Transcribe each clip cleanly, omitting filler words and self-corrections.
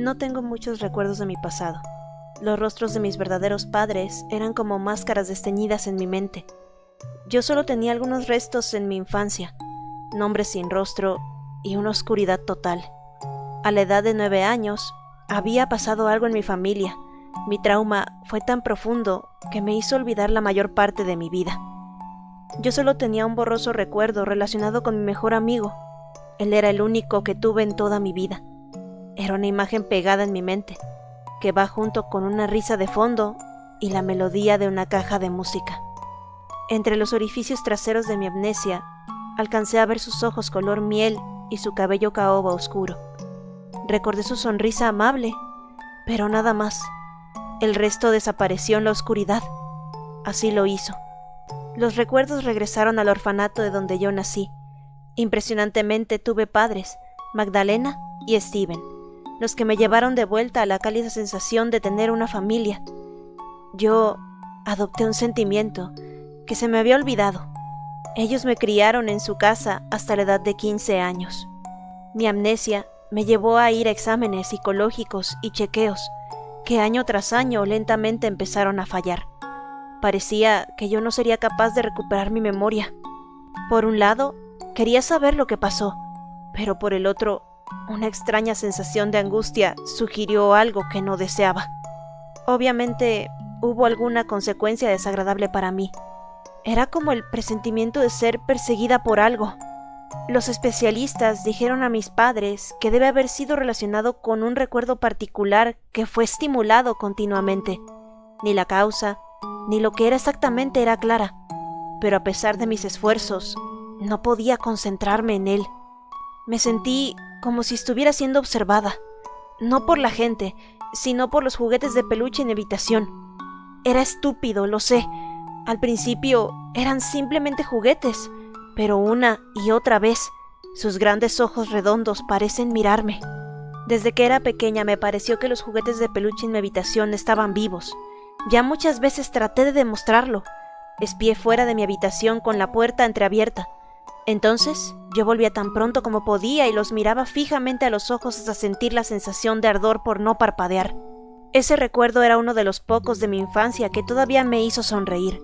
No tengo muchos recuerdos de mi pasado. Los rostros de mis verdaderos padres eran como máscaras desteñidas en mi mente. Yo solo tenía algunos restos en mi infancia, nombres sin rostro y una oscuridad total. A la edad de 9 años, había pasado algo en mi familia. Mi trauma fue tan profundo que me hizo olvidar la mayor parte de mi vida. Yo solo tenía un borroso recuerdo relacionado con mi mejor amigo. Él era el único que tuve en toda mi vida. Era una imagen pegada en mi mente, que va junto con una risa de fondo y la melodía de una caja de música. Entre los orificios traseros de mi amnesia, alcancé a ver sus ojos color miel y su cabello caoba oscuro. Recordé su sonrisa amable, pero nada más. El resto desapareció en la oscuridad. Así lo hizo. Los recuerdos regresaron al orfanato de donde yo nací. Impresionantemente tuve padres, Magdalena y Steven, los que me llevaron de vuelta a la cálida sensación de tener una familia. Yo adopté un sentimiento que se me había olvidado. Ellos me criaron en su casa hasta la edad de 15 años. Mi amnesia me llevó a ir a exámenes psicológicos y chequeos que año tras año lentamente empezaron a fallar. Parecía que yo no sería capaz de recuperar mi memoria. Por un lado, quería saber lo que pasó, pero por el otro, una extraña sensación de angustia sugirió algo que no deseaba. Obviamente, hubo alguna consecuencia desagradable para mí. Era como el presentimiento de ser perseguida por algo. Los especialistas dijeron a mis padres que debe haber sido relacionado con un recuerdo particular que fue estimulado continuamente. Ni la causa, ni lo que era exactamente era clara, pero a pesar de mis esfuerzos, no podía concentrarme en él. Me sentí como si estuviera siendo observada, no por la gente, sino por los juguetes de peluche en mi habitación. Era estúpido, lo sé. Al principio eran simplemente juguetes, pero una y otra vez, sus grandes ojos redondos parecen mirarme. Desde que era pequeña me pareció que los juguetes de peluche en mi habitación estaban vivos. Ya muchas veces traté de demostrarlo. Espié fuera de mi habitación con la puerta entreabierta. Entonces, yo volvía tan pronto como podía y los miraba fijamente a los ojos hasta sentir la sensación de ardor por no parpadear. Ese recuerdo era uno de los pocos de mi infancia que todavía me hizo sonreír.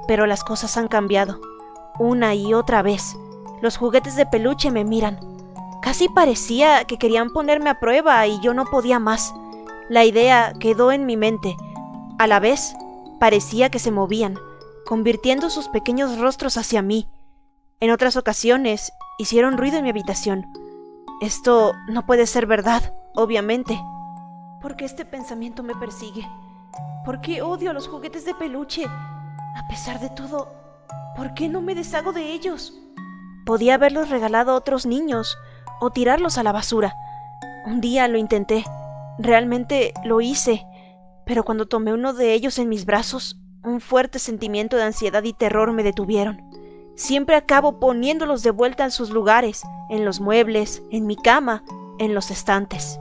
Pero las cosas han cambiado. Una y otra vez, los juguetes de peluche me miran. Casi parecía que querían ponerme a prueba y yo no podía más. La idea quedó en mi mente. A la vez, parecía que se movían, convirtiendo sus pequeños rostros hacia mí. En otras ocasiones, hicieron ruido en mi habitación. Esto no puede ser verdad, obviamente. ¿Por qué este pensamiento me persigue? ¿Por qué odio a los juguetes de peluche? A pesar de todo, ¿por qué no me deshago de ellos? Podía haberlos regalado a otros niños o tirarlos a la basura. Un día lo intenté, realmente lo hice, pero cuando tomé uno de ellos en mis brazos, un fuerte sentimiento de ansiedad y terror me detuvieron. Siempre acabo poniéndolos de vuelta en sus lugares, en los muebles, en mi cama, en los estantes.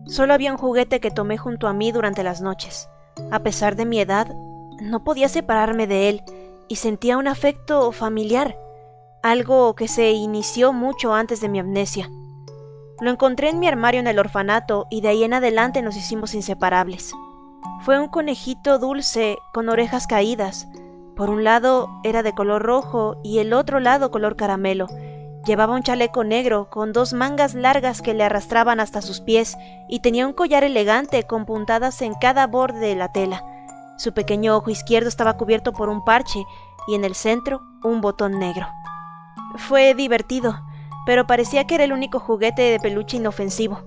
Solo había un juguete que tomé junto a mí durante las noches. A pesar de mi edad, no podía separarme de él y sentía un afecto familiar, algo que se inició mucho antes de mi amnesia. Lo encontré en mi armario en el orfanato y de ahí en adelante nos hicimos inseparables. Fue un conejito dulce con orejas caídas. Por un lado era de color rojo y el otro lado color caramelo. Llevaba un chaleco negro con 2 mangas largas que le arrastraban hasta sus pies y tenía un collar elegante con puntadas en cada borde de la tela. Su pequeño ojo izquierdo estaba cubierto por un parche y en el centro un botón negro. Fue divertido, pero parecía que era el único juguete de peluche inofensivo.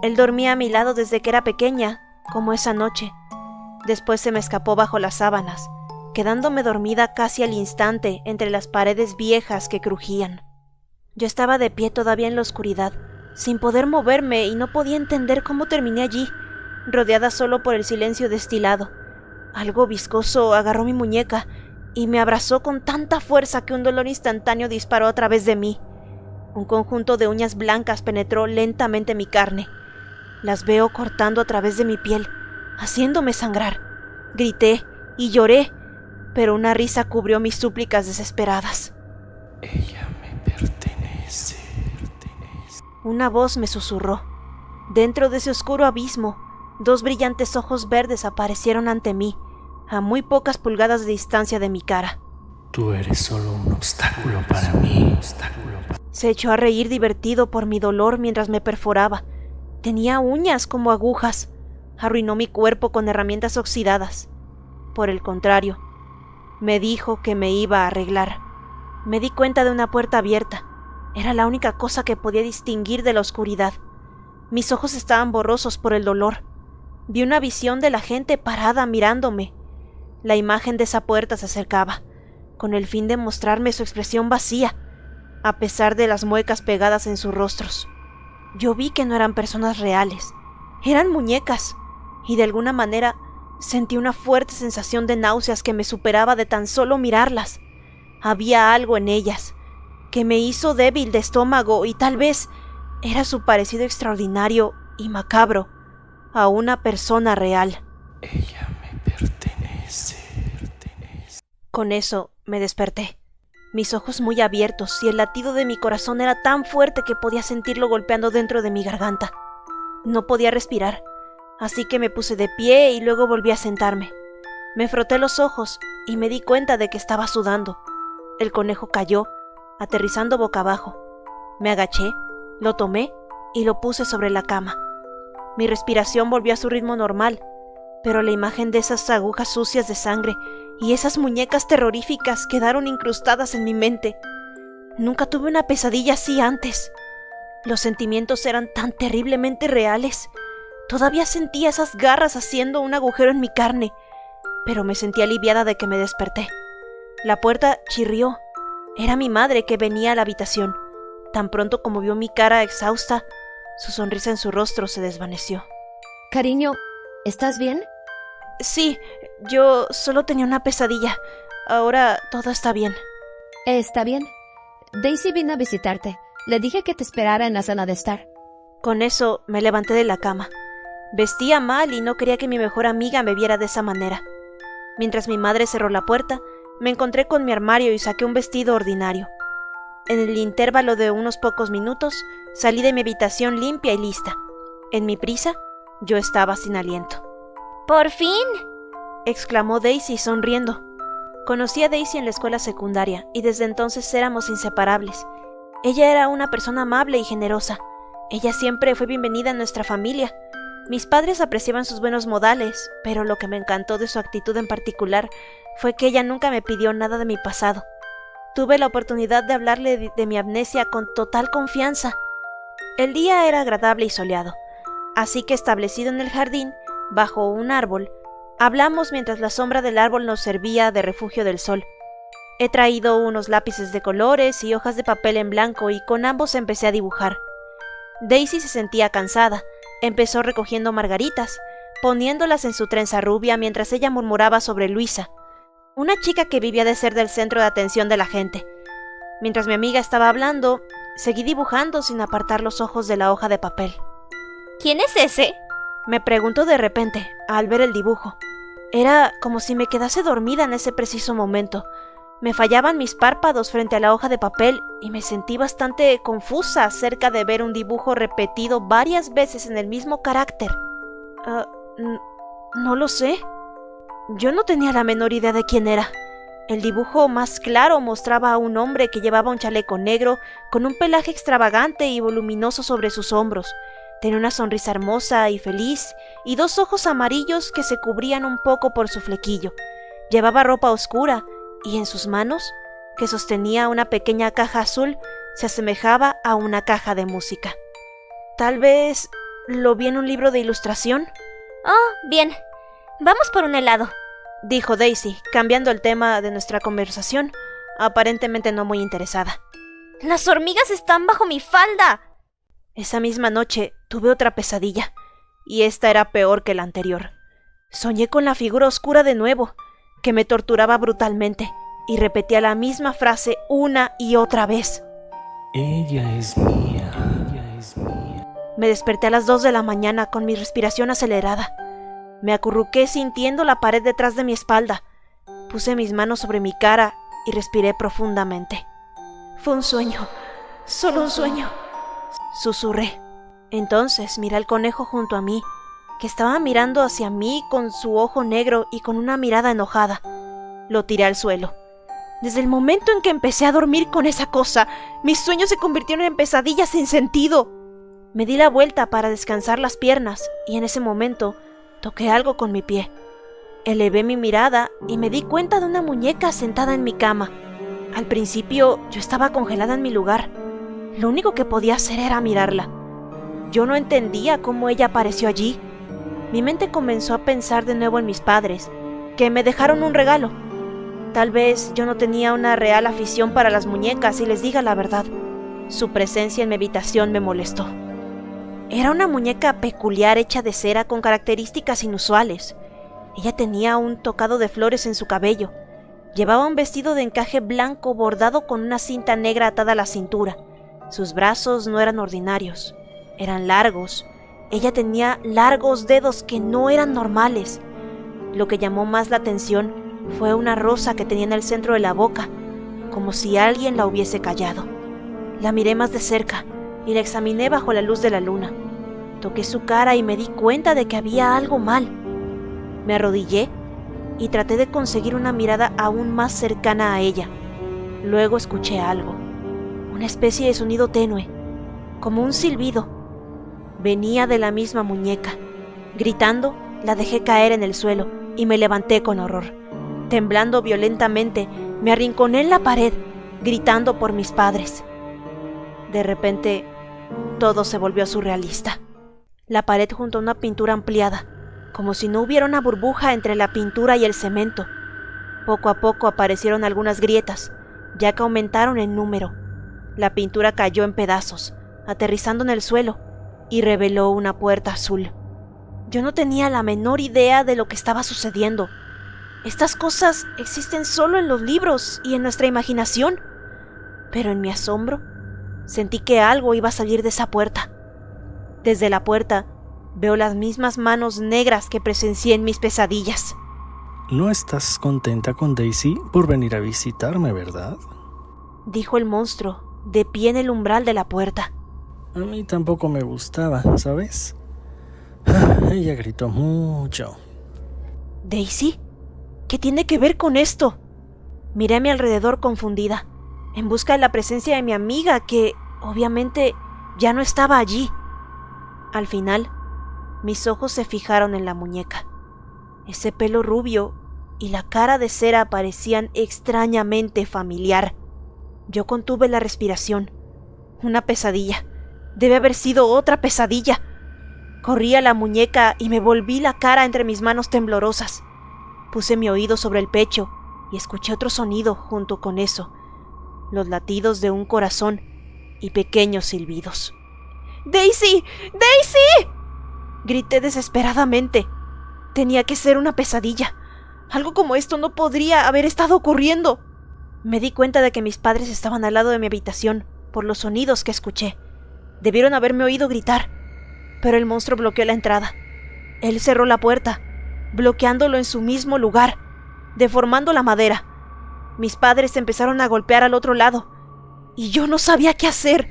Él dormía a mi lado desde que era pequeña, como esa noche. Después se me escapó bajo las sábanas, quedándome dormida casi al instante entre las paredes viejas que crujían. Yo estaba de pie todavía en la oscuridad, sin poder moverme y no podía entender cómo terminé allí, rodeada solo por el silencio destilado. Algo viscoso agarró mi muñeca y me abrazó con tanta fuerza que un dolor instantáneo disparó a través de mí. Un conjunto de uñas blancas penetró lentamente mi carne. Las veo cortando a través de mi piel, haciéndome sangrar. Grité y lloré, pero una risa cubrió mis súplicas desesperadas. Ella me pertenece. Una voz me susurró. Dentro de ese oscuro abismo, 2 brillantes ojos verdes aparecieron ante mí, a muy pocas pulgadas de distancia de mi cara. Tú eres solo un obstáculo para mí. Se echó a reír divertido por mi dolor mientras me perforaba. Tenía uñas como agujas. Arruinó mi cuerpo con herramientas oxidadas. Por el contrario, me dijo que me iba a arreglar. Me di cuenta de una puerta abierta. Era la única cosa que podía distinguir de la oscuridad. Mis ojos estaban borrosos por el dolor. Vi una visión de la gente parada mirándome. La imagen de esa puerta se acercaba, con el fin de mostrarme su expresión vacía, a pesar de las muecas pegadas en sus rostros. Yo vi que no eran personas reales, eran muñecas, y de alguna manera sentí una fuerte sensación de náuseas que me superaba de tan solo mirarlas. Había algo en ellas que me hizo débil de estómago y tal vez era su parecido extraordinario y macabro a una persona real. Ella me pertenece. Con eso me desperté, mis ojos muy abiertos y el latido de mi corazón era tan fuerte que podía sentirlo golpeando dentro de mi garganta. No podía respirar, así que me puse de pie y luego volví a sentarme. Me froté los ojos y me di cuenta de que estaba sudando. El conejo cayó, aterrizando boca abajo. Me agaché, lo tomé y lo puse sobre la cama. Mi respiración volvió a su ritmo normal, pero la imagen de esas agujas sucias de sangre y esas muñecas terroríficas quedaron incrustadas en mi mente. Nunca tuve una pesadilla así antes. Los sentimientos eran tan terriblemente reales. Todavía sentía esas garras haciendo un agujero en mi carne, pero me sentí aliviada de que me desperté. La puerta chirrió. Era mi madre que venía a la habitación. Tan pronto como vio mi cara exhausta, su sonrisa en su rostro se desvaneció. Cariño, ¿estás bien? Sí, yo solo tenía una pesadilla. Ahora todo está bien. Está bien. Daisy vino a visitarte. Le dije que te esperara en la sala de estar. Con eso me levanté de la cama. Vestía mal y no quería que mi mejor amiga me viera de esa manera. Mientras mi madre cerró la puerta, me encontré con mi armario y saqué un vestido ordinario. En el intervalo de unos pocos minutos, salí de mi habitación limpia y lista. En mi prisa, yo estaba sin aliento. ¡Por fin!, exclamó Daisy sonriendo. Conocí a Daisy en la escuela secundaria y desde entonces éramos inseparables. Ella era una persona amable y generosa. Ella siempre fue bienvenida en nuestra familia. Mis padres apreciaban sus buenos modales, pero lo que me encantó de su actitud en particular fue que ella nunca me pidió nada de mi pasado. Tuve la oportunidad de hablarle de mi amnesia con total confianza. El día era agradable y soleado, así que establecido en el jardín, bajo un árbol, hablamos mientras la sombra del árbol nos servía de refugio del sol. He traído unos lápices de colores y hojas de papel en blanco y con ambos empecé a dibujar. Daisy se sentía cansada, empezó recogiendo margaritas, poniéndolas en su trenza rubia mientras ella murmuraba sobre Luisa, una chica que vivía de ser del centro de atención de la gente. Mientras mi amiga estaba hablando, seguí dibujando sin apartar los ojos de la hoja de papel. ¿Quién es ese?, me preguntó de repente, al ver el dibujo. Era como si me quedase dormida en ese preciso momento. Me fallaban mis párpados frente a la hoja de papel y me sentí bastante confusa acerca de ver un dibujo repetido varias veces en el mismo carácter. No lo sé. Yo no tenía la menor idea de quién era. El dibujo más claro mostraba a un hombre que llevaba un chaleco negro con un pelaje extravagante y voluminoso sobre sus hombros. Tenía una sonrisa hermosa y feliz y 2 ojos amarillos que se cubrían un poco por su flequillo. Llevaba ropa oscura y en sus manos, que sostenía una pequeña caja azul, se asemejaba a una caja de música. Tal vez lo vi en un libro de ilustración. Oh, bien. Vamos por un helado, dijo Daisy, cambiando el tema de nuestra conversación, aparentemente no muy interesada. ¡Las hormigas están bajo mi falda! Esa misma noche tuve otra pesadilla, y esta era peor que la anterior. Soñé con la figura oscura de nuevo, que me torturaba brutalmente, y repetía la misma frase una y otra vez. Ella es mía, ella es mía. Me desperté a las 2 de la mañana con mi respiración acelerada. Me acurruqué sintiendo la pared detrás de mi espalda. Puse mis manos sobre mi cara y respiré profundamente. Fue un sueño, solo un sueño, susurré. Entonces miré al conejo junto a mí, que estaba mirando hacia mí con su ojo negro y con una mirada enojada. Lo tiré al suelo. Desde el momento en que empecé a dormir con esa cosa, mis sueños se convirtieron en pesadillas sin sentido. Me di la vuelta para descansar las piernas y en ese momento toqué algo con mi pie. Elevé mi mirada y me di cuenta de una muñeca sentada en mi cama. Al principio yo estaba congelada en mi lugar. Lo único que podía hacer era mirarla. Yo no entendía cómo ella apareció allí. Mi mente comenzó a pensar de nuevo en mis padres, que me dejaron un regalo. Tal vez yo no tenía una real afición para las muñecas y les diga la verdad. Su presencia en mi habitación me molestó. Era una muñeca peculiar hecha de cera con características inusuales. Ella tenía un tocado de flores en su cabello. Llevaba un vestido de encaje blanco bordado con una cinta negra atada a la cintura. Sus brazos no eran ordinarios, eran largos. Ella tenía largos dedos que no eran normales. Lo que llamó más la atención fue una rosa que tenía en el centro de la boca, como si alguien la hubiese callado. La miré más de cerca y la examiné bajo la luz de la luna. Toqué su cara y me di cuenta de que había algo mal. Me arrodillé y traté de conseguir una mirada aún más cercana a ella. Luego escuché algo, una especie de sonido tenue, como un silbido. Venía de la misma muñeca. Gritando, la dejé caer en el suelo y me levanté con horror. Temblando violentamente, me arrinconé en la pared, gritando por mis padres. De repente, todo se volvió surrealista. La pared junto a una pintura ampliada, como si no hubiera una burbuja entre la pintura y el cemento. Poco a poco aparecieron algunas grietas, ya que aumentaron en número. La pintura cayó en pedazos, aterrizando en el suelo, y reveló una puerta azul. Yo no tenía la menor idea de lo que estaba sucediendo. Estas cosas existen solo en los libros y en nuestra imaginación. Pero en mi asombro, sentí que algo iba a salir de esa puerta. Desde la puerta, veo las mismas manos negras que presencié en mis pesadillas. ¿No estás contenta con Daisy por venir a visitarme, verdad? Dijo el monstruo, de pie en el umbral de la puerta. A mí tampoco me gustaba, ¿sabes? Ella gritó mucho. ¿Daisy? ¿Qué tiene que ver con esto? Miré a mi alrededor confundida, en busca de la presencia de mi amiga, que, obviamente, ya no estaba allí. Al final, mis ojos se fijaron en la muñeca. Ese pelo rubio y la cara de cera parecían extrañamente familiar. Yo contuve la respiración. Una pesadilla. Debe haber sido otra pesadilla. Corrí a la muñeca y me volví la cara entre mis manos temblorosas. Puse mi oído sobre el pecho y escuché otro sonido junto con eso. Los latidos de un corazón y pequeños silbidos. ¡Daisy! ¡Daisy!, grité desesperadamente. Tenía que ser una pesadilla. Algo como esto no podría haber estado ocurriendo. Me di cuenta de que mis padres estaban al lado de mi habitación por los sonidos que escuché. Debieron haberme oído gritar, pero el monstruo bloqueó la entrada. Él cerró la puerta, bloqueándolo en su mismo lugar, deformando la madera. Mis padres empezaron a golpear al otro lado, y yo no sabía qué hacer.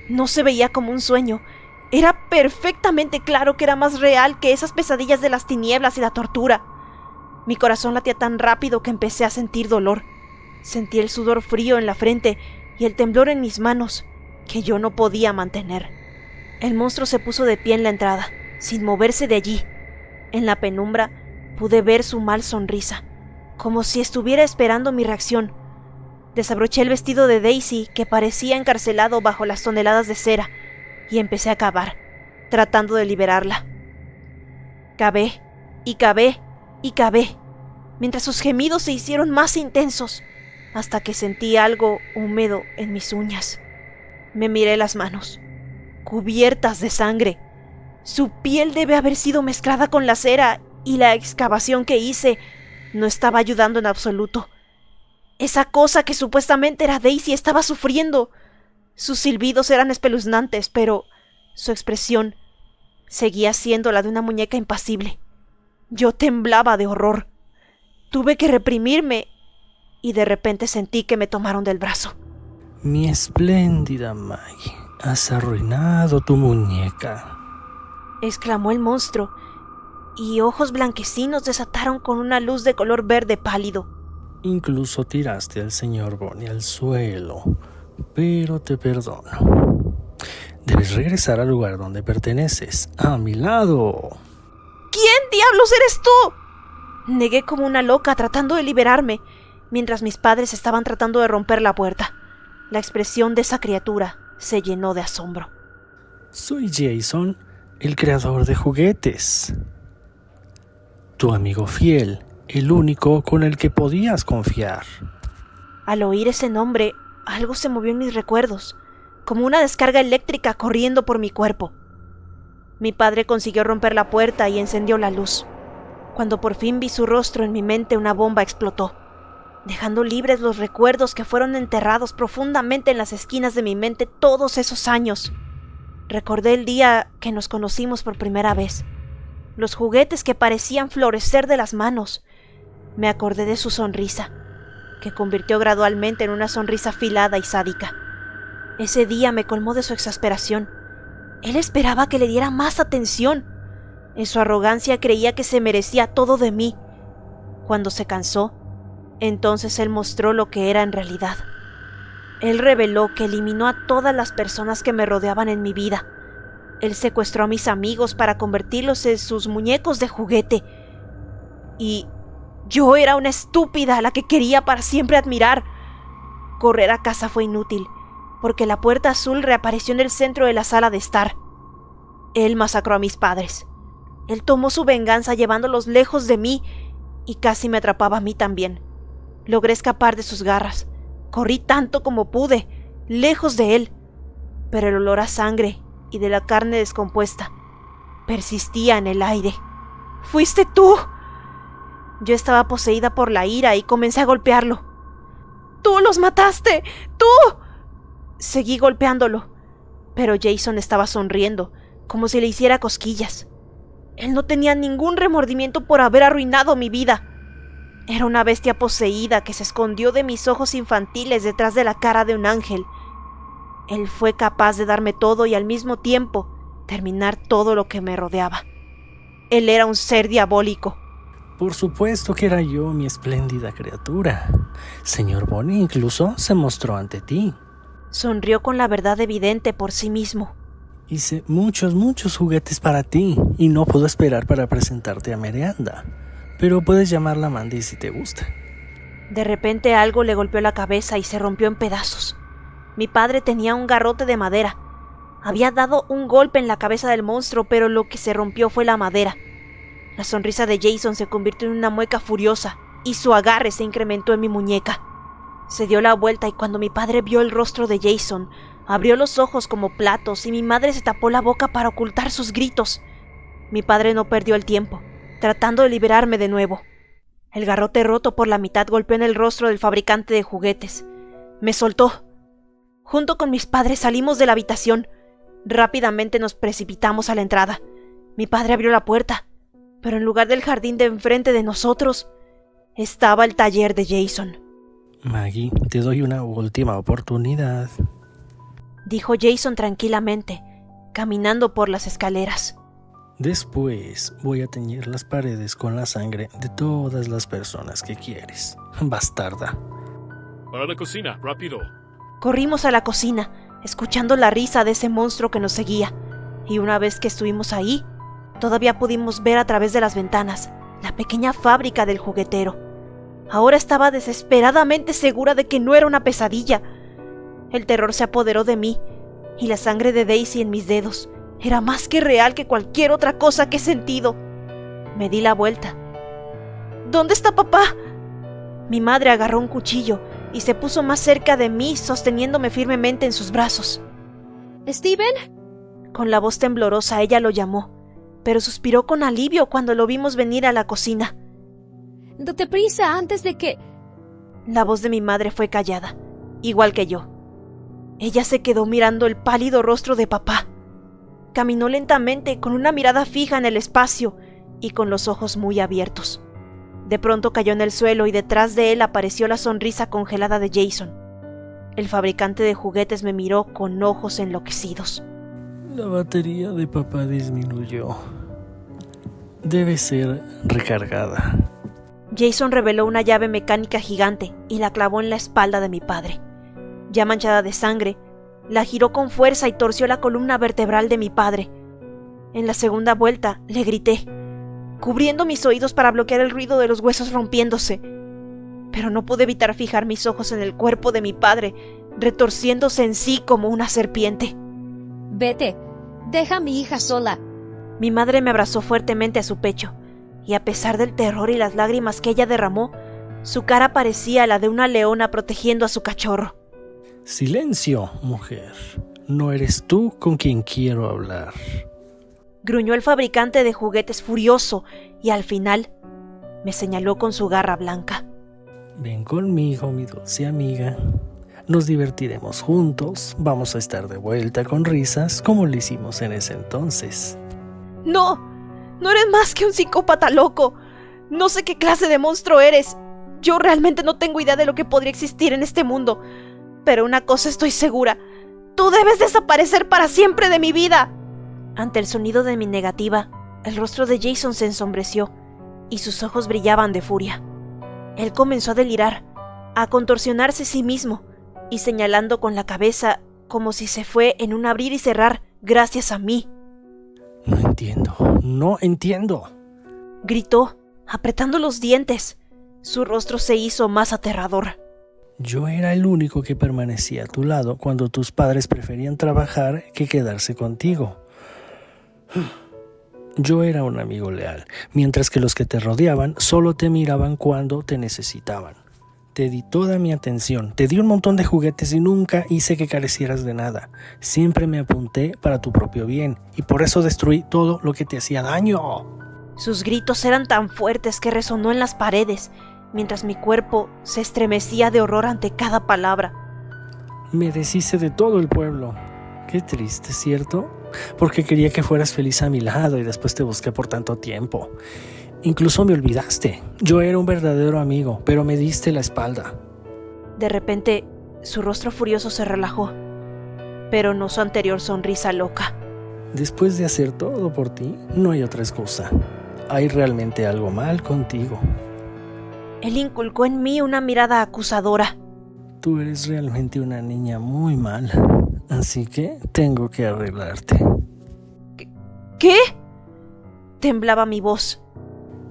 No se veía como un sueño. Era perfectamente claro que era más real que esas pesadillas de las tinieblas y la tortura. Mi corazón latía tan rápido que empecé a sentir dolor. Sentí el sudor frío en la frente y el temblor en mis manos, que yo no podía mantener. El monstruo se puso de pie en la entrada, sin moverse de allí. En la penumbra pude ver su mal sonrisa, como si estuviera esperando mi reacción. Desabroché el vestido de Daisy, que parecía encarcelado bajo las toneladas de cera, y empecé a cavar, tratando de liberarla. Cavé, y cavé, y cavé, mientras sus gemidos se hicieron más intensos, hasta que sentí algo húmedo en mis uñas. Me miré las manos, cubiertas de sangre. Su piel debe haber sido mezclada con la cera, y la excavación que hice no estaba ayudando en absoluto. Esa cosa que supuestamente era Daisy estaba sufriendo. Sus silbidos eran espeluznantes, pero su expresión seguía siendo la de una muñeca impasible. Yo temblaba de horror. Tuve que reprimirme y de repente sentí que me tomaron del brazo. Mi espléndida Maggie, Has arruinado tu muñeca, exclamó el monstruo, y ojos blanquecinos desataron con una luz de color verde pálido. Incluso tiraste al señor Bonnie al suelo, pero te perdono. Debes regresar al lugar donde perteneces, a mi lado. ¿Quién diablos eres tú? Negué como una loca tratando de liberarme, mientras mis padres estaban tratando de romper la puerta. La expresión de esa criatura se llenó de asombro. Soy Jason, el creador de juguetes. Tu amigo fiel, el único con el que podías confiar. Al oír ese nombre, algo se movió en mis recuerdos, como una descarga eléctrica corriendo por mi cuerpo. Mi padre consiguió romper la puerta y encendió la luz. Cuando por fin vi su rostro en mi mente, una bomba explotó, dejando libres los recuerdos que fueron enterrados profundamente en las esquinas de mi mente todos esos años. Recordé el día que nos conocimos por primera vez, los juguetes que parecían florecer de las manos. Me acordé de su sonrisa, que convirtió gradualmente en una sonrisa afilada y sádica. Ese día me colmó de su exasperación. Él esperaba que le diera más atención. En su arrogancia creía que se merecía todo de mí. Cuando se cansó, entonces él mostró lo que era en realidad. Él reveló que eliminó a todas las personas que me rodeaban en mi vida. Él secuestró a mis amigos para convertirlos en sus muñecos de juguete. Y yo era una estúpida a la que quería para siempre admirar. Correr a casa fue inútil, porque la puerta azul reapareció en el centro de la sala de estar. Él masacró a mis padres. Él tomó su venganza llevándolos lejos de mí y casi me atrapaba a mí también. Logré escapar de sus garras. Corrí tanto como pude, lejos de él, pero el olor a sangre y de la carne descompuesta persistía en el aire. ¡Fuiste tú! Yo estaba poseída por la ira y comencé a golpearlo. ¡Tú los mataste! ¡Tú! Seguí golpeándolo, pero Jason estaba sonriendo, como si le hiciera cosquillas. Él no tenía ningún remordimiento por haber arruinado mi vida. Era una bestia poseída que se escondió de mis ojos infantiles detrás de la cara de un ángel. Él fue capaz de darme todo y al mismo tiempo terminar todo lo que me rodeaba. Él era un ser diabólico. Por supuesto que era yo, mi espléndida criatura. Señor Bonnie incluso se mostró ante ti. Sonrió con la verdad evidente por sí mismo. Hice muchos juguetes para ti y no puedo esperar para presentarte a Miranda. Pero puedes llamarla Mandy si te gusta. De repente algo le golpeó la cabeza y se rompió en pedazos. Mi padre tenía un garrote de madera. Había dado un golpe en la cabeza del monstruo, pero lo que se rompió fue la madera. La sonrisa de Jason se convirtió en una mueca furiosa y su agarre se incrementó en mi muñeca. Se dio la vuelta y cuando mi padre vio el rostro de Jason, abrió los ojos como platos y mi madre se tapó la boca para ocultar sus gritos. Mi padre no perdió el tiempo, tratando de liberarme de nuevo. El garrote roto por la mitad golpeó en el rostro del fabricante de juguetes. Me soltó. Junto con mis padres salimos de la habitación. Rápidamente nos precipitamos a la entrada. Mi padre abrió la puerta, pero en lugar del jardín de enfrente de nosotros, estaba el taller de Jason. Maggie, te doy una última oportunidad, dijo Jason tranquilamente, caminando por las escaleras. Después voy a teñir las paredes con la sangre de todas las personas que quieres. Bastarda. Para la cocina, rápido. Corrimos a la cocina, escuchando la risa de ese monstruo que nos seguía, y una vez que estuvimos ahí, todavía pudimos ver a través de las ventanas la pequeña fábrica del juguetero. Ahora estaba desesperadamente segura de que no era una pesadilla. El terror se apoderó de mí, y la sangre de Daisy en mis dedos era más que real que cualquier otra cosa que he sentido. Me di la vuelta. ¿Dónde está papá? Mi madre agarró un cuchillo y se puso más cerca de mí, sosteniéndome firmemente en sus brazos. ¿Steven? Con la voz temblorosa ella lo llamó, pero suspiró con alivio cuando lo vimos venir a la cocina. Date prisa antes de que... La voz de mi madre fue callada, igual que yo. Ella se quedó mirando el pálido rostro de papá. Caminó lentamente con una mirada fija en el espacio y con los ojos muy abiertos. De pronto cayó en el suelo y detrás de él apareció la sonrisa congelada de Jason. El fabricante de juguetes me miró con ojos enloquecidos. La batería de papá disminuyó. Debe ser recargada. Jason reveló una llave mecánica gigante y la clavó en la espalda de mi padre. Ya manchada de sangre, la giró con fuerza y torció la columna vertebral de mi padre. En la segunda vuelta, le grité, cubriendo mis oídos para bloquear el ruido de los huesos rompiéndose. Pero no pude evitar fijar mis ojos en el cuerpo de mi padre, retorciéndose en sí como una serpiente. Vete, deja a mi hija sola. Mi madre me abrazó fuertemente a su pecho, y a pesar del terror y las lágrimas que ella derramó, su cara parecía la de una leona protegiendo a su cachorro. Silencio, mujer. No eres tú con quien quiero hablar. Gruñó el fabricante de juguetes furioso, y al final me señaló con su garra blanca. Ven conmigo, mi dulce amiga. Nos divertiremos juntos. Vamos a estar de vuelta con risas como lo hicimos en ese entonces. ¡No! ¡No eres más que un psicópata loco! No sé qué clase de monstruo eres. Yo realmente no tengo idea de lo que podría existir en este mundo. Pero una cosa estoy segura. ¡Tú debes desaparecer para siempre de mi vida! Ante el sonido de mi negativa, el rostro de Jason se ensombreció y sus ojos brillaban de furia. Él comenzó a delirar, a contorsionarse a sí mismo y señalando con la cabeza como si se fue en un abrir y cerrar gracias a mí. No entiendo. Gritó, apretando los dientes. Su rostro se hizo más aterrador. Yo era el único que permanecía a tu lado cuando tus padres preferían trabajar que quedarse contigo. Yo era un amigo leal, mientras que los que te rodeaban solo te miraban cuando te necesitaban. Te di toda mi atención, te di un montón de juguetes y nunca hice que carecieras de nada. Siempre me apunté para tu propio bien y por eso destruí todo lo que te hacía daño. Sus gritos eran tan fuertes que resonó en las paredes, mientras mi cuerpo se estremecía de horror ante cada palabra. Me deshice de todo el pueblo. Qué triste, ¿cierto? Porque quería que fueras feliz a mi lado y después te busqué por tanto tiempo. Incluso me olvidaste. Yo era un verdadero amigo, pero me diste la espalda. De repente, su rostro furioso se relajó, pero no su anterior sonrisa loca. Después de hacer todo por ti, no hay otra excusa. Hay realmente algo mal contigo. Él inculcó en mí una mirada acusadora. Tú eres realmente una niña muy mala, así que tengo que arreglarte. ¿Qué? Temblaba mi voz.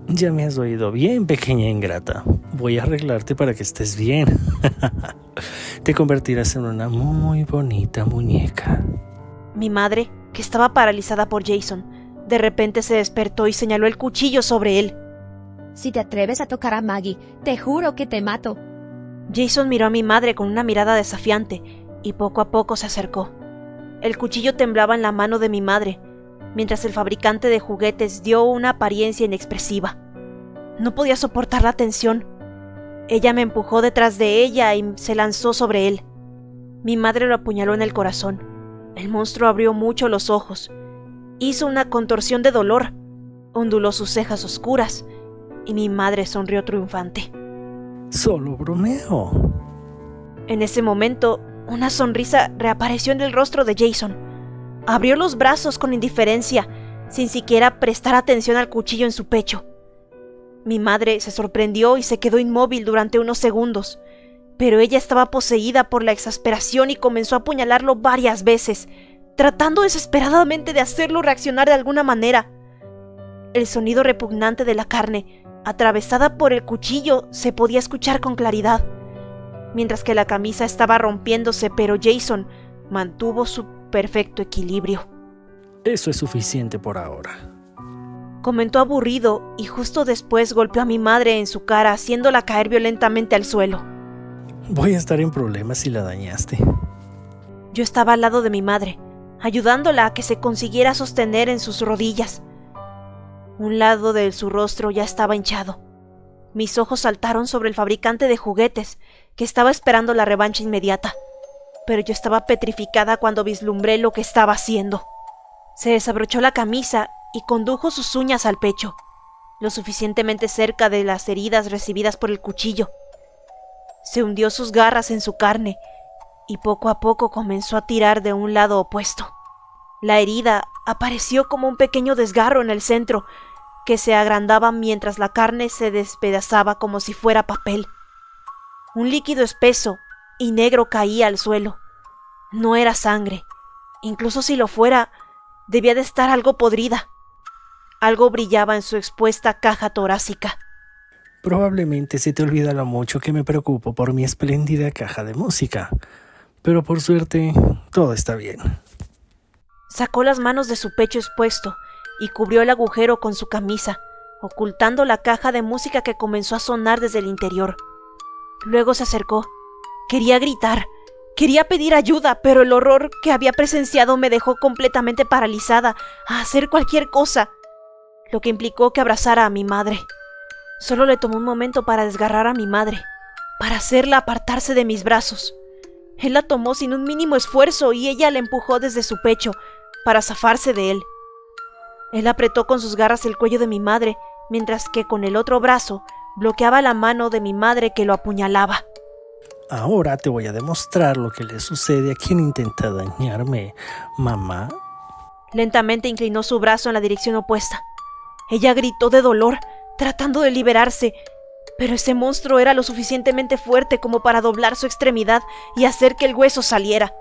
Ya me has oído bien, pequeña ingrata. Voy a arreglarte para que estés bien. Te convertirás en una muy bonita muñeca. Mi madre, que estaba paralizada por Jason, de repente se despertó y señaló el cuchillo sobre él. Si te atreves a tocar a Maggie, te juro que te mato. Jason miró a mi madre con una mirada desafiante y poco a poco se acercó. El cuchillo temblaba en la mano de mi madre, mientras el fabricante de juguetes dio una apariencia inexpresiva. No podía soportar la tensión. Ella me empujó detrás de ella y se lanzó sobre él. Mi madre lo apuñaló en el corazón. El monstruo abrió mucho los ojos. Hizo una contorsión de dolor. Onduló sus cejas oscuras y mi madre sonrió triunfante. Solo bromeo. En ese momento, una sonrisa reapareció en el rostro de Jason. Abrió los brazos con indiferencia, sin siquiera prestar atención al cuchillo en su pecho. Mi madre se sorprendió y se quedó inmóvil durante unos segundos, pero ella estaba poseída por la exasperación y comenzó a apuñalarlo varias veces, tratando desesperadamente de hacerlo reaccionar de alguna manera. El sonido repugnante de la carne, atravesada por el cuchillo, se podía escuchar con claridad, mientras que la camisa estaba rompiéndose, pero Jason mantuvo su perfecto equilibrio. Eso es suficiente por ahora. Comentó aburrido y justo después golpeó a mi madre en su cara, haciéndola caer violentamente al suelo. Voy a estar en problemas si la dañaste. Yo estaba al lado de mi madre, ayudándola a que se consiguiera sostener en sus rodillas. Un lado de su rostro ya estaba hinchado. Mis ojos saltaron sobre el fabricante de juguetes, que estaba esperando la revancha inmediata. Pero yo estaba petrificada cuando vislumbré lo que estaba haciendo. Se desabrochó la camisa y condujo sus uñas al pecho, lo suficientemente cerca de las heridas recibidas por el cuchillo. Se hundió sus garras en su carne y poco a poco comenzó a tirar de un lado opuesto. La herida apareció como un pequeño desgarro en el centro, que se agrandaba mientras la carne se despedazaba como si fuera papel. Un líquido espeso y negro caía al suelo. No era sangre. Incluso si lo fuera, debía de estar algo podrida. Algo brillaba en su expuesta caja torácica. Probablemente se te olvida lo mucho que me preocupo por mi espléndida caja de música. Pero por suerte, todo está bien. Sacó las manos de su pecho expuesto y cubrió el agujero con su camisa, ocultando la caja de música que comenzó a sonar desde el interior. Luego se acercó. Quería gritar, quería pedir ayuda, pero el horror que había presenciado me dejó completamente paralizada a hacer cualquier cosa, lo que implicó que abrazara a mi madre. Solo le tomó un momento para desgarrar a mi madre, para hacerla apartarse de mis brazos. Él la tomó sin un mínimo esfuerzo y ella la empujó desde su pecho para zafarse de él. Él apretó con sus garras el cuello de mi madre, mientras que con el otro brazo bloqueaba la mano de mi madre que lo apuñalaba. Ahora te voy a demostrar lo que le sucede a quien intenta dañarme, mamá. Lentamente inclinó su brazo en la dirección opuesta. Ella gritó de dolor, tratando de liberarse, pero ese monstruo era lo suficientemente fuerte como para doblar su extremidad y hacer que el hueso saliera.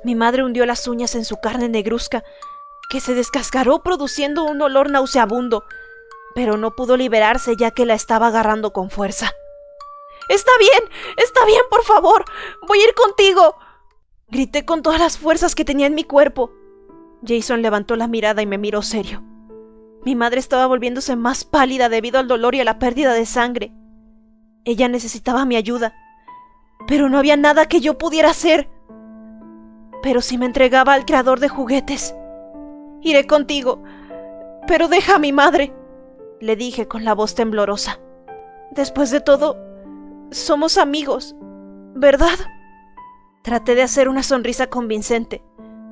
Mi madre hundió las uñas en su carne negruzca, que se descascaró produciendo un olor nauseabundo, pero no pudo liberarse ya que la estaba agarrando con fuerza. Está bien, por favor, voy a ir contigo. Grité con todas las fuerzas que tenía en mi cuerpo. Jason levantó la mirada y me miró serio. Mi madre estaba volviéndose más pálida debido al dolor y a la pérdida de sangre. Ella necesitaba mi ayuda, pero no había nada que yo pudiera hacer. Pero si me entregaba al creador de juguetes, iré contigo, pero deja a mi madre, le dije con la voz temblorosa. Después de todo, somos amigos, ¿verdad? Traté de hacer una sonrisa convincente,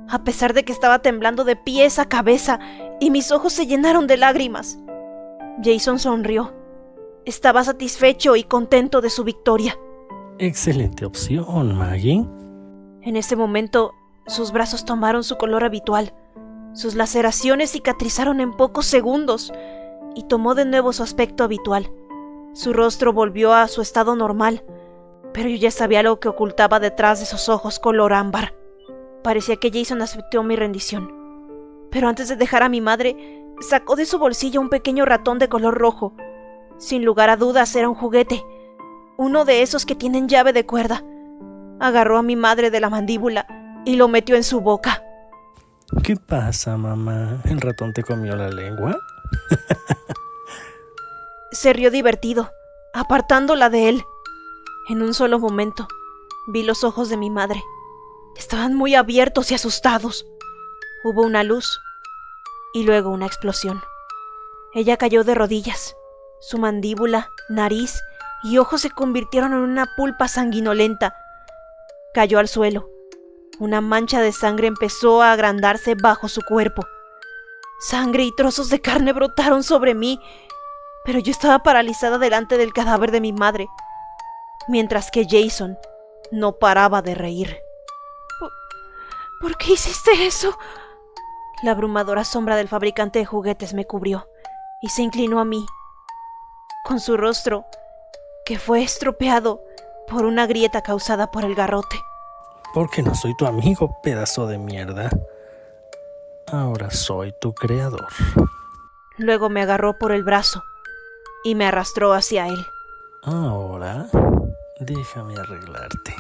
a pesar de que estaba temblando de pies a cabeza y mis ojos se llenaron de lágrimas. Jason sonrió. Estaba satisfecho y contento de su victoria. Excelente opción, Maggie. En ese momento, sus brazos tomaron su color habitual. Sus laceraciones cicatrizaron en pocos segundos y tomó de nuevo su aspecto habitual. Su rostro volvió a su estado normal, pero yo ya sabía lo que ocultaba detrás de esos ojos color ámbar. Parecía que Jason aceptó mi rendición. Pero antes de dejar a mi madre, sacó de su bolsillo un pequeño ratón de color rojo. Sin lugar a dudas era un juguete, uno de esos que tienen llave de cuerda. Agarró a mi madre de la mandíbula y lo metió en su boca. ¿Qué pasa, mamá? ¿El ratón te comió la lengua? Se rió divertido, apartándola de él. En un solo momento, vi los ojos de mi madre. Estaban muy abiertos y asustados. Hubo una luz y luego una explosión. Ella cayó de rodillas. Su mandíbula, nariz y ojos se convirtieron en una pulpa sanguinolenta. Cayó al suelo. Una mancha de sangre empezó a agrandarse bajo su cuerpo. Sangre y trozos de carne brotaron sobre mí, pero yo estaba paralizada delante del cadáver de mi madre, mientras que Jason no paraba de reír. ¿Por qué hiciste eso? La abrumadora sombra del fabricante de juguetes me cubrió y se inclinó a mí, con su rostro, que fue estropeado por una grieta causada por el garrote. Porque no soy tu amigo, pedazo de mierda. Ahora soy tu creador. Luego me agarró por el brazo y me arrastró hacia él. Ahora, déjame arreglarte.